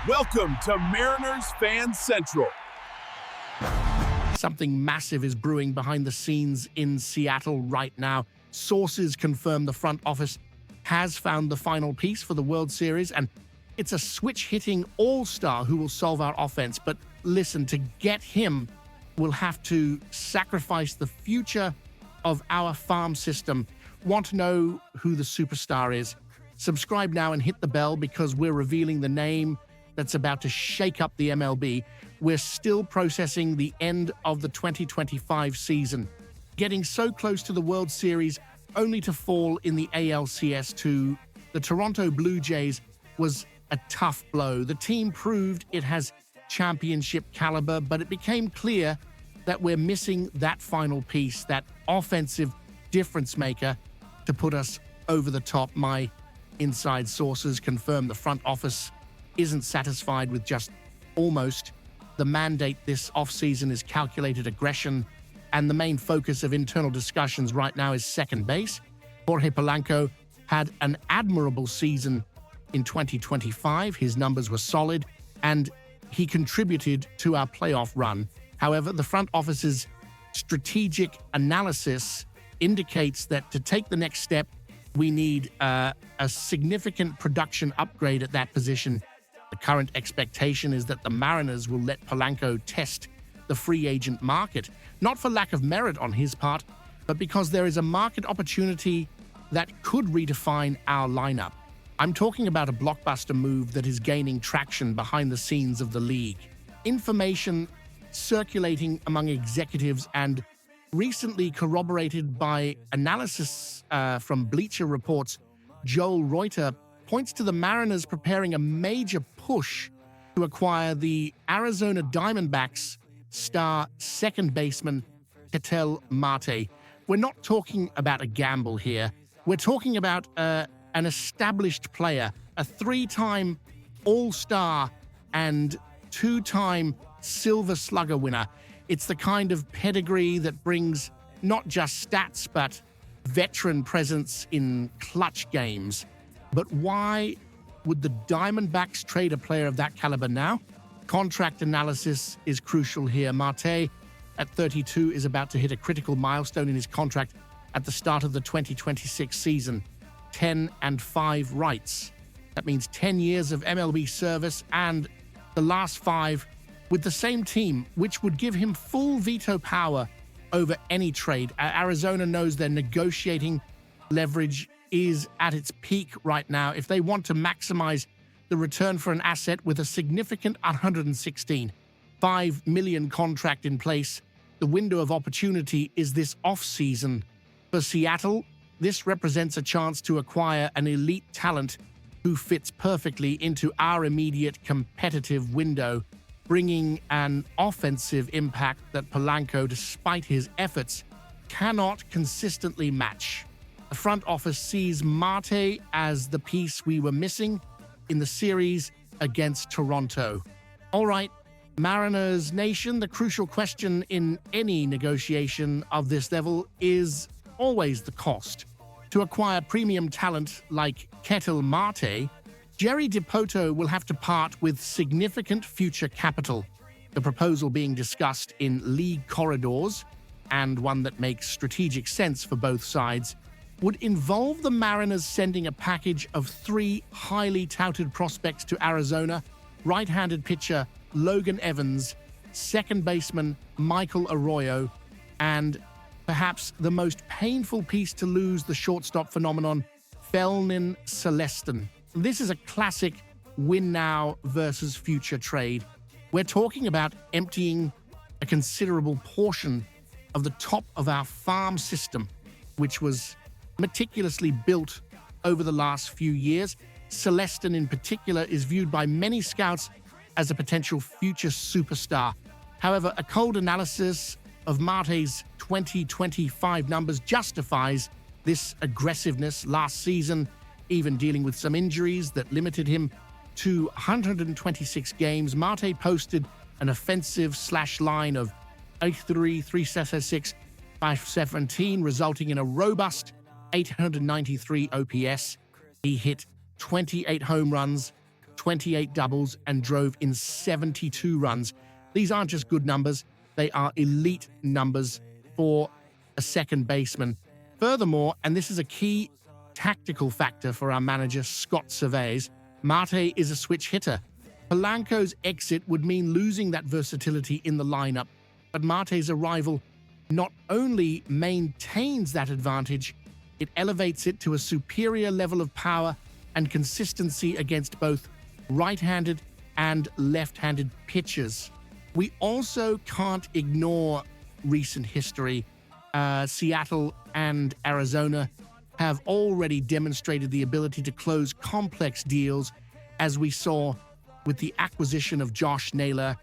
Welcome to Mariners Fan Central. Something massive is brewing behind the scenes in Seattle right now. Sources confirm the front office has found the final piece for the World Series, and it's a switch-hitting all-star who will solve our offense. But listen, to get him, we'll have to sacrifice the future of our farm system. Want to know who the superstar is? Subscribe now and hit the bell, because we're revealing the name that's about to shake up the MLB. We're still processing the end of the 2025 season, getting so close to the World Series only to fall in the ALCS to the Toronto Blue Jays was a tough blow. The team proved it has championship caliber, but it became clear that we're missing that final piece, that offensive difference maker to put us over the top. My inside sources confirm the front office isn't satisfied with just almost. The mandate this offseason is calculated aggression, and the main focus of internal discussions right now is second base. Jorge Polanco had an admirable season in 2025. His numbers were solid, and he contributed to our playoff run. However, the front office's strategic analysis indicates that to take the next step, we need a significant production upgrade at that position. The current expectation is that the Mariners will let Polanco test the free agent market, not for lack of merit on his part, but because there is a market opportunity that could redefine our lineup. I'm talking about a blockbuster move that is gaining traction behind the scenes of the league. Information circulating among executives and recently corroborated by analysis from Bleacher Report's Joel Reuter points to the Mariners preparing a major push to acquire the Arizona Diamondbacks star second baseman Ketel Marte. We're not talking about a gamble here. We're talking about an established player, a three-time All-Star and two-time Silver Slugger winner. It's the kind of pedigree that brings not just stats, but veteran presence in clutch games. But why would the Diamondbacks trade a player of that caliber now? Contract analysis is crucial here. Marte, at 32, is about to hit a critical milestone in his contract at the start of the 2026 season. 10 and 5 rights. That means 10 years of MLB service, and the last 5 with the same team, which would give him full veto power over any trade. Arizona knows their negotiating leverage is at its peak right now. If they want to maximize the return for an asset with a significant $116.5 million contract in place, the window of opportunity is this offseason. For Seattle, this represents a chance to acquire an elite talent who fits perfectly into our immediate competitive window, bringing an offensive impact that Polanco, despite his efforts, cannot consistently match. The front office sees Marte as the piece we were missing in the series against Toronto. All right, Mariners Nation, the crucial question in any negotiation of this level is always the cost. To acquire premium talent like Ketel Marte, Jerry Dipoto will have to part with significant future capital. The proposal being discussed in league corridors, and one that makes strategic sense for both sides, would involve the Mariners sending a package of 3 highly touted prospects to Arizona: right-handed pitcher Logan Evans, second baseman Michael Arroyo, and perhaps the most painful piece to lose, the shortstop phenomenon Felnin Celestin. This is a classic win now versus future trade. We're talking about emptying a considerable portion of the top of our farm system, which was meticulously built over the last few years. Celestin in particular is viewed by many scouts as a potential future superstar. However, a cold analysis of Marte's 2025 numbers justifies this aggressiveness. Last season, even dealing with some injuries that limited him to 126 games, Marte posted an offensive slash line of 8.3, 3.6, 5.17, resulting in a robust 893 OPS. He hit 28 home runs, 28 doubles, and drove in 72 runs. These aren't just good numbers, they are elite numbers for a second baseman. Furthermore, and this is a key tactical factor for our manager, Scott Surveys, Marte is a switch hitter. Polanco's exit would mean losing that versatility in the lineup, but Marte's arrival not only maintains that advantage, it elevates it to a superior level of power and consistency against both right-handed and left-handed pitchers. We also can't ignore recent history. Seattle and Arizona have already demonstrated the ability to close complex deals, as we saw with the acquisition of Josh Naylor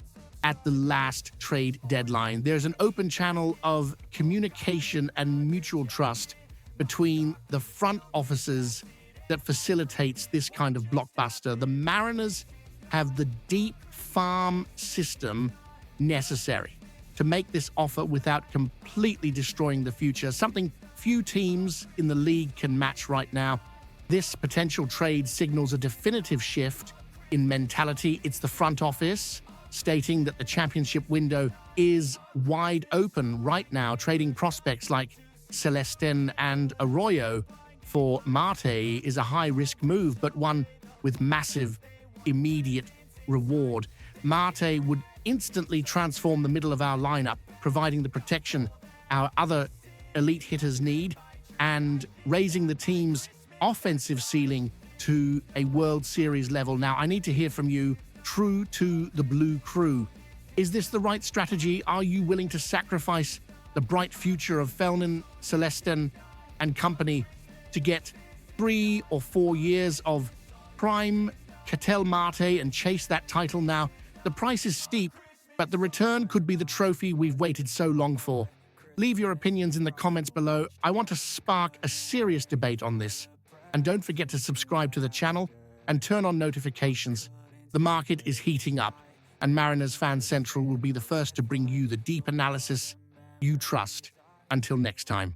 at the last trade deadline. There's an open channel of communication and mutual trust between the front offices that facilitates this kind of blockbuster. The Mariners have the deep farm system necessary to make this offer without completely destroying the future, something few teams in the league can match right now. This potential trade signals a definitive shift in mentality. It's the front office stating that the championship window is wide open right now, trading prospects like Celestin and Arroyo for Marte is a high-risk move, but one with massive immediate reward. Marte would instantly transform the middle of our lineup, providing the protection our other elite hitters need and raising the team's offensive ceiling to a World Series level. Now, I need to hear from you, true to the Blue Crew. Is this the right strategy? Are you willing to sacrifice the bright future of Felnin, Celestin, and company to get 3 or 4 years of prime Ketel Marte and chase that title now? The price is steep, but the return could be the trophy we've waited so long for. Leave your opinions in the comments below. I want to spark a serious debate on this. And don't forget to subscribe to the channel and turn on notifications. The market is heating up, and Mariners Fan Central will be the first to bring you the deep analysis you trust. Until next time.